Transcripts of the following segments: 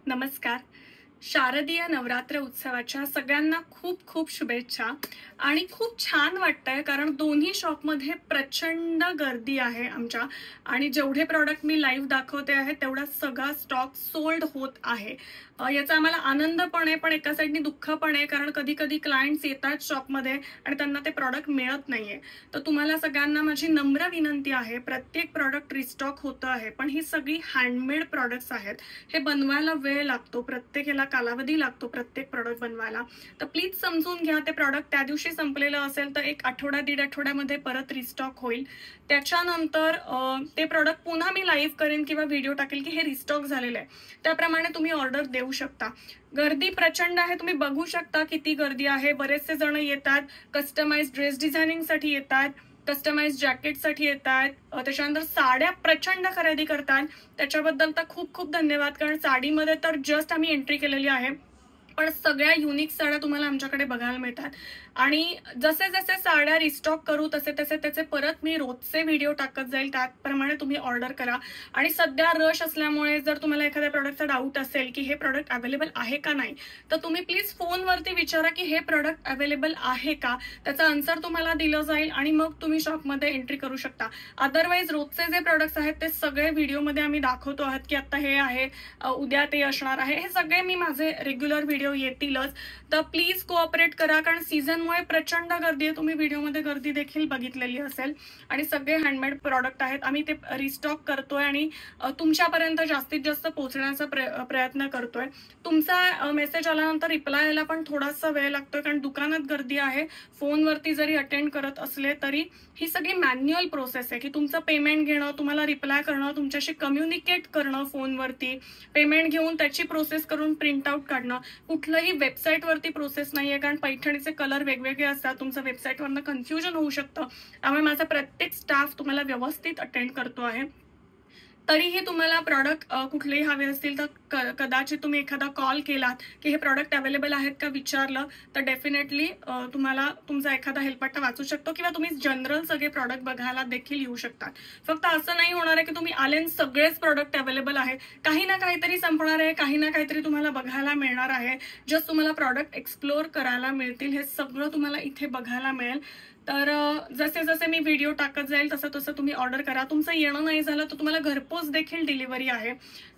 नमस्कार. शारदीय नवरात्र उत्सवाच्या सगळ्यांना खूप खूप शुभेच्छा. आणि खूप छान वाटतंय कारण दोन्ही शॉपमध्ये प्रचंड गर्दी आहे आमच्या. आणि जेवढे प्रॉडक्ट मी लाईव्ह दाखवते आहे तेवढा सगळा स्टॉक सोल्ड होत आहे. याचा आम्हाला आनंद पण आहे, पण एका साईडनी दुःख पण आहे कारण कधी कधी क्लायंट्स येतात शॉपमध्ये आणि त्यांना ते प्रॉडक्ट मिळत नाहीये. तर तुम्हाला सगळ्यांना माझी नम्र विनंती आहे, प्रत्येक प्रॉडक्ट रिस्टॉक होतं आहे, पण ही सगळी हँडमेड प्रॉडक्ट्स आहेत. हे बनवायला वेळ लागतो, प्रत्येक ह्याला कालावधी लागतो प्रत्येक प्रॉडक्ट बनवायला. तर प्लीज समजून घ्या. ते प्रॉडक्ट त्या दिवशी संपलेलं असेल तर एक आठवडा दीड आठवड्यामध्ये परत रिस्टॉक होईल. त्याच्यानंतर ते प्रॉडक्ट पुन्हा मी लाईव्ह करेन किंवा व्हिडिओ टाकेल की हे रिस्टॉक झालेलं आहे. त्याप्रमाणे तुम्ही ऑर्डर देऊ शकता. गर्दी प्रचंड आहे, तुम्ही बघू शकता किती गर्दी आहे. बरेचसे जण येतात, कस्टमाइज ड्रेस डिझायनिंग साठी येतात, कस्टमाइज जॅकेट साठी येतात, त्याच्यानंतर साड्या प्रचंड खरेदी करतात. त्याच्याबद्दल तर खूप खूप धन्यवाद, कारण साडीमध्ये तर जस्ट आम्ही एंट्री केलेली आहे, पण सगळ्या युनिक साड्या तुम्हाला आमच्याकडे बघायला मिळतात. आणि जसे जसे साड्या रिस्टॉक करू तसे तसे त्याचे परत मी रोजचे व्हिडिओ टाकत जाईल, त्याप्रमाणे तुम्ही ऑर्डर करा. आणि सध्या रश असल्यामुळे जर तुम्हाला एखाद्या प्रॉडक्टचा डाऊट असेल की हे प्रॉडक्ट अवेलेबल आहे का नाही, तर तुम्ही प्लीज फोनवरती विचारा की हे प्रॉडक्ट अवेलेबल आहे का. त्याचा आन्सर तुम्हाला दिलं जाईल आणि मग तुम्ही शॉपमध्ये एंट्री करू शकता. अदरवाईज रोजचे जे प्रॉडक्ट्स आहेत ते सगळे व्हिडिओमध्ये आम्ही दाखवतो आहात की आता हे आहे, उद्या ते असणार आहे. हे सगळे मी माझे रेग्युलर व्हिडिओ येतीलच. तर प्लीज कोऑपरेट करा, कारण सीझनमुळे प्रचंड गर्दी आहे. तुम्ही व्हिडिओमध्ये गर्दी देखील बघितलेली असेल. आणि सगळे हँडमेड प्रॉडक्ट आहेत. आम्ही ते रिस्टॉक करतोय आणि तुमच्यापर्यंत जास्तीत जास्त पोहोचण्याचा प्रयत्न करतोय. तुमचा मेसेज आल्यानंतर रिप्लाय यायला पण थोडासा वेळ लागतोय कारण दुकानात गर्दी आहे. फोनवरती जरी अटेंड करत असले तरी ही सगळी मॅन्युअल प्रोसेस आहे की तुमचं पेमेंट घेणं, तुम्हाला रिप्लाय करणं, तुमच्याशी कम्युनिकेट करणं फोनवरती, पेमेंट घेऊन त्याची प्रोसेस करून प्रिंट आउट काढणं. कुठलंही वेबसाईटवरती प्रोसेस नाहीये, कारण पैठणीचे कलर वेगवेगळे असतात. तुमचं वेबसाईटवरनं कन्फ्युजन होऊ शकतं. त्यामुळे माझा प्रत्येक स्टाफ तुम्हाला व्यवस्थित अटेंड करतो आहे. तरीही तुम्हाला प्रॉडक्ट कुठलेही हवे असतील तर कदाचित तुम्ही एखादा कॉल केलात की हे प्रॉडक्ट अवेलेबल आहेत का विचारलं तर डेफिनेटली तुम्हाला तुमचा एखादा हेल्पट्टा वाचू शकतो, किंवा तुम्ही जनरल सगळे प्रॉडक्ट बघायला देखील येऊ शकतात. फक्त असं नाही होणार आहे की तुम्ही आले सगळेच प्रॉडक्ट अवेलेबल आहे. काही ना काहीतरी संपणार आहे, काही ना काहीतरी तुम्हाला बघायला मिळणार आहे. जस्ट तुम्हाला प्रॉडक्ट एक्सप्लोर करायला मिळतील. हे सगळं तुम्हाला इथे बघायला मिळेल. तर जसे जसे मी व्हिडिओ टाकत जाईल तसं तसं तुम्ही ऑर्डर करा. तुमचं येणं नाही झालं तर तुम्हाला घरपोच देखील डिलिव्हरी आहे.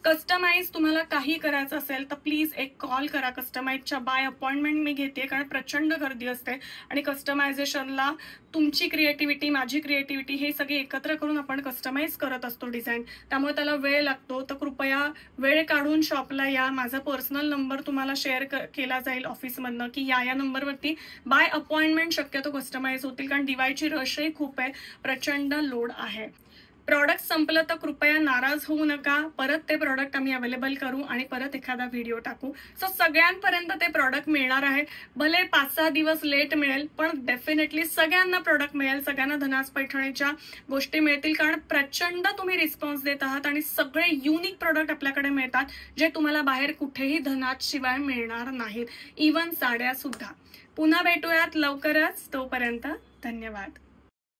कस्टमाइज तुम्हाला काही करायचं असेल तर प्लीज एक कॉल करा. कस्टमाइजच्या बाय अपॉइंटमेंट मी घेते, कारण प्रचंड गर्दी असते आणि कस्टमायझेशनला तुमची क्रिएटिव्हिटी, माझी क्रिएटिव्हिटी हे सगळे एकत्र करून आपण कस्टमाइज करत असतो डिझाईन. त्यामुळे त्याला वेळ लागतो. तर कृपया वेळ काढून शॉपला या. माझा पर्सनल नंबर तुम्हाला शेअर केला जाईल ऑफिसमधनं की या नंबरवरती बाय अपॉइंटमेंट शक्यतो कस्टमाइज होतील, कारण दिवाळीची रशही खूप आहे, प्रचंड लोड आहे. प्रॉडक्ट संपलं तर कृपया नाराज होऊ नका. परत ते प्रॉडक्ट आम्ही अवेलेबल करू आणि परत एखादा व्हिडिओ टाकू. सो सगळ्यांपर्यंत ते प्रॉडक्ट मिळणार आहे. भले 5-6 दिवस लेट मिळेल, पण डेफिनेटली सगळ्यांना प्रॉडक्ट मिळेल. सगळ्यांना धनास पैठणीच्या गोष्टी मिळतील, कारण प्रचंड तुम्ही रिस्पॉन्स देत आहात आणि सगळे युनिक प्रॉडक्ट आपल्याकडे मिळतात जे तुम्हाला बाहेर कुठेही धनास शिवाय मिळणार नाहीत. इवन साड्या सुद्धा. पुन्हा भेटूयात लवकरच. तोपर्यंत धन्यवाद.